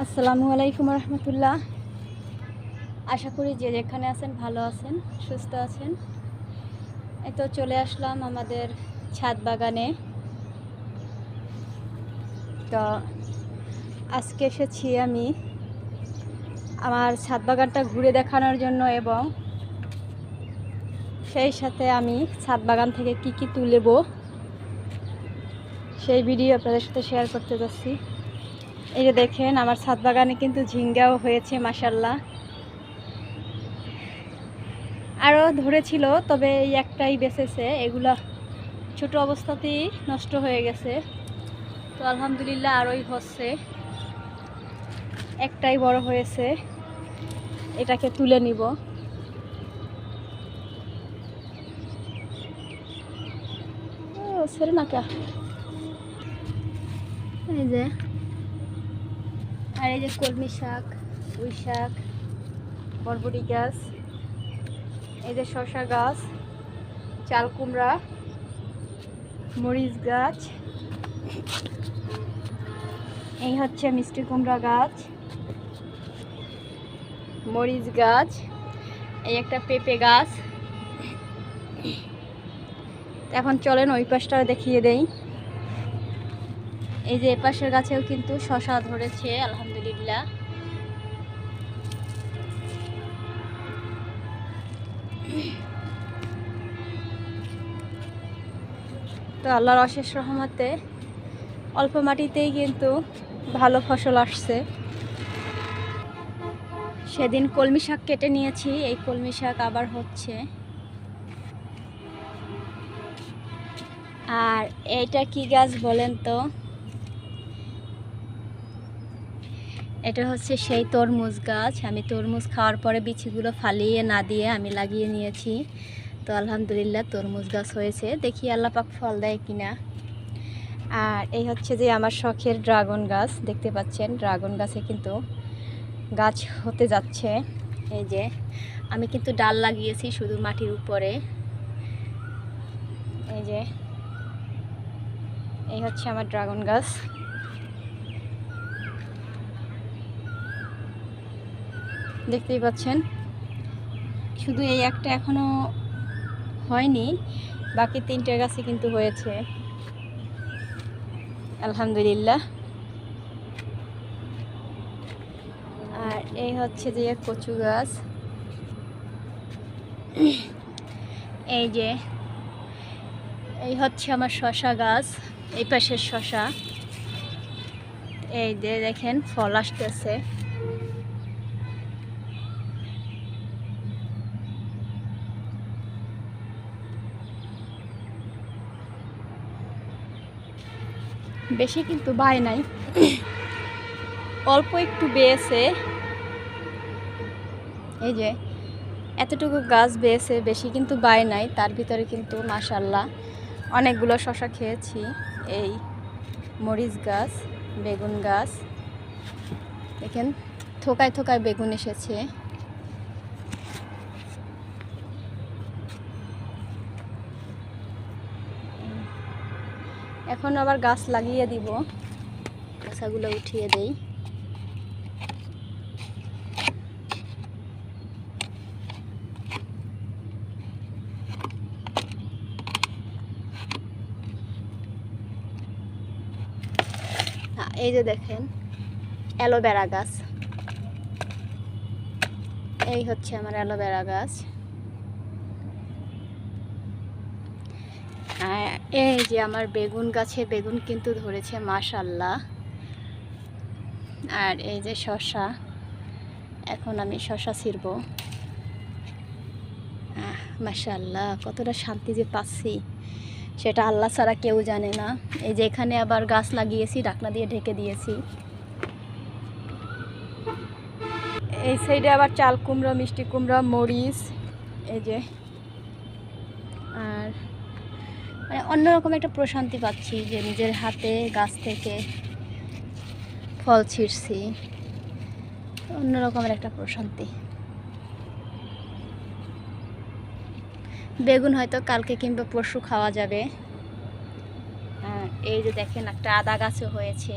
আসসালামু আলাইকুম রহমতুল্লাহ। আশা করি যে যেখানে আছেন ভালো আছেন, সুস্থ আছেন। এই তো চলে আসলাম আমাদের ছাদ বাগানে। তো আজকে এসেছি আমি আমার ছাদ বাগানটা ঘুরে দেখানোর জন্য, এবং সেই সাথে আমি ছাদ বাগান থেকে কি কি তুলব সেই ভিডিও আপনাদের সাথে শেয়ার করতে যাচ্ছি। এই যে দেখেন, আমার ছাদ বাগানে কিন্তু ঝিঙ্গাও হয়েছে মাশাআল্লাহ। আরও ধরেছিল, তবে এই একটাই বেঁচেছে। এগুলা ছোট অবস্থাতেই নষ্ট হয়ে গেছে। তো আলহামদুলিল্লাহ আরোই হচ্ছে, একটাই বড় হয়েছে। এটাকে তুলে নিব। ছেড়ে না কা, এই যে, আর এই যে কলমি শাক, পুঁই শাক, বরবটি গাছ, এই যে শসা গাছ, চাল কুমড়া, মরিচ গাছ, এই হচ্ছে মিষ্টি কুমড়া গাছ, মরিচ গাছ, এই একটা পেঁপে গাছ। এখন চলেন ওই পাশটাও দেখিয়ে দেই। এই যে এপাশের গাছেও কিন্তু শসা ধরেছে আলহামদুলিল্লাহ। তো আল্লাহর অশেষ রহমতে অল্প মাটিতেই কিন্তু ভালো ফসল আসছে। সেদিন কলমি শাক কেটে নিয়েছি, এই কলমি শাক আবার হচ্ছে। আর এইটা কি গাছ বলেন তো? এটা হচ্ছে সেই তরমুজ গাছ। আমি তরমুজ খাওয়ার পরে বিচিগুলো ফালিয়ে না দিয়ে আমি লাগিয়ে নিয়েছি। তো আলহামদুলিল্লাহ তরমুজ গাছ হয়েছে, দেখি আল্লাহ পাক ফল দেয় কিনা। আর এই হচ্ছে যে আমার শখের ড্রাগন গাছ, দেখতে পাচ্ছেন ড্রাগন গাছে কিন্তু গাছ হতে যাচ্ছে। এই যে আমি কিন্তু ডাল লাগিয়েছি শুধু মাটির উপরে। এই যে এই হচ্ছে আমার ড্রাগন গাছ। দেখতেই পাচ্ছেন, শুধু এই একটা এখনো হয়নি, বাকি তিনটে গাছই কিন্তু হয়েছে আলহামদুলিল্লাহ। আর এই হচ্ছে যে কচু গাছ। এই যে এই হচ্ছে আমার শসা গাছ, এই পাশের শসা। এই যে দেখেন ফল আসতেছে। বেশি কিন্তু বায় নাই, অল্প একটু বেয়েছে। এই যে এতটুকু গাছ বেয়েছে, বেশি কিন্তু বায় নাই। তার ভিতরে কিন্তু মাশাআল্লাহ অনেকগুলো শসা খেয়েছি। এই মরিচ গাছ, বেগুন গাছ, দেখেন থোকায় থোকায় বেগুন এসেছে। এখন আবার গাছ লাগিয়ে দিব, গাছগুলো উঠিয়ে দেই। এই যে দেখেন অ্যালোভেরা গাছ, এই হচ্ছে আমার অ্যালোভেরা গাছ। এই যে আমার বেগুন গাছে বেগুন কিন্তু ধরেছে মাশাআল্লাহ। আর এই যে শসা, এখন আমি শসা ছিঁড়ব। মাশাআল্লাহ কতটা শান্তি যে পাচ্ছি সেটা আল্লাহ ছাড়া কেউ জানে না। এই যে এখানে আবার গাছ লাগিয়েছি, ঢাকনা দিয়ে ঢেকে দিয়েছি। এই সাইডে আবার চাল কুমড়া, মিষ্টি কুমড়া, মরিচ, এই যে। আর মানে অন্যরকম একটা প্রশান্তি পাচ্ছি যে নিজের হাতে গাছ থেকে ফল ছিঁড়ছি, অন্যরকমের একটা প্রশান্তি। বেগুন হয়তো কালকে কিংবা পরশু খাওয়া যাবে। এই যে দেখেন একটা আদা গাছও হয়েছে।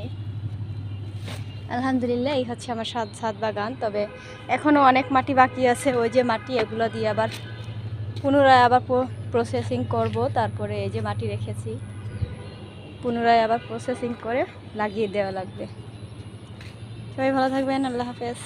আলহামদুলিল্লাহ এই হচ্ছে আমার ছাদ বাগান। তবে এখনও অনেক মাটি বাকি আছে, ওই যে মাটি, এগুলো দিয়ে আবার পুনরায় আবার প্রসেসিং করব। তারপরে এই যে মাটি রেখেছি, পুনরায় আবার প্রসেসিং করে লাগিয়ে দেওয়া লাগবে। সবাই ভালো থাকবেন, আল্লাহ হাফেজ।